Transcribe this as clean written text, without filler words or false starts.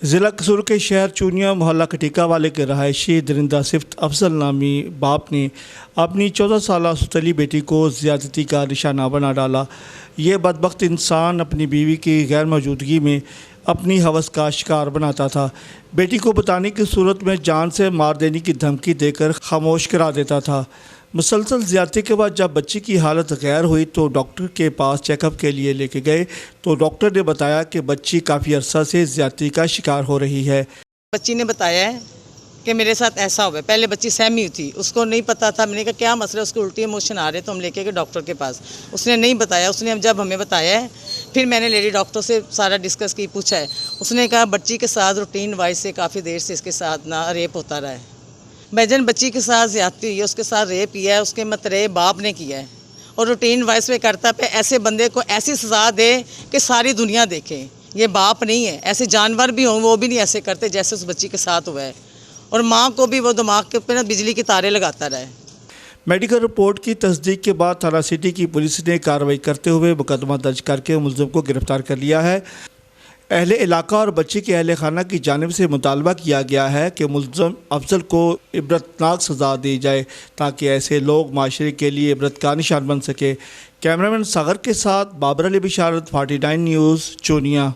ضلع قصور کے شہر چونیا محلہ کٹیکا والے کے رہائشی درندہ صفت افضل نامی باپ نے اپنی 14 سالہ ستلی بیٹی کو زیادتی کا نشانہ بنا ڈالا۔ یہ بدبخت انسان اپنی بیوی کی غیر موجودگی میں اپنی ہوس کا شکار بناتا تھا۔ بیٹی کو بتانے کی صورت میں جان سے مار دینے کی دھمکی دے کر خاموش کرا دیتا تھا۔ مسلسل زیادتی کے بعد جب بچی کی حالت غیر ہوئی تو ڈاکٹر کے پاس چیک اپ کے لیے لے کے گئے تو ڈاکٹر نے بتایا کہ بچی کافی عرصہ سے زیادتی کا شکار ہو رہی ہے۔ بچی نے بتایا ہے کہ میرے ساتھ ایسا ہوا ہے۔ پہلے بچی سہمی تھی، اس کو نہیں پتا تھا۔ میں نے کہا کیا مسئلہ ہے، اس کو الٹی ایموشن آ رہے تو ہم لے کے گئے ڈاکٹر کے پاس۔ اس نے نہیں بتایا، اس نے جب ہمیں بتایا ہے پھر میں نے لیڈی ڈاکٹر سے سارا ڈسکس کی، پوچھا ہے۔ اس نے کہا بچی کے ساتھ روٹین وائز سے کافی دیر سے اس کے ساتھ نہ ریپ ہوتا رہا ہے۔ بھجن بچی کے ساتھ زیادتی ہوئی ہے، اس کے ساتھ ریپ کیا ہے، اس کے مترے باپ نے کیا ہے اور روٹین وائز پہ کرتا پہ ایسے بندے کو ایسی سزا دے کہ ساری دنیا دیکھے۔ یہ باپ نہیں ہے، ایسے جانور بھی ہوں وہ بھی نہیں ایسے کرتے جیسے اس بچی کے ساتھ ہوا ہے، اور ماں کو بھی وہ دماغ کے اوپر بجلی کے تارے لگاتا رہا ہے۔ میڈیکل رپورٹ کی تصدیق کے بعد تھانہ سٹی کی پولیس نے کارروائی کرتے ہوئے مقدمہ درج کر کے ملزم کو گرفتار کر لیا ہے۔ اہل علاقہ اور بچی کے اہل خانہ کی جانب سے مطالبہ کیا گیا ہے کہ ملزم افضل کو عبرتناک سزا دی جائے تاکہ ایسے لوگ معاشرے کے لیے عبرت کا نشان بن سکے۔ کیمرامین ساغر کے ساتھ بابر علی بشارت، 49 نیوز، چونیا۔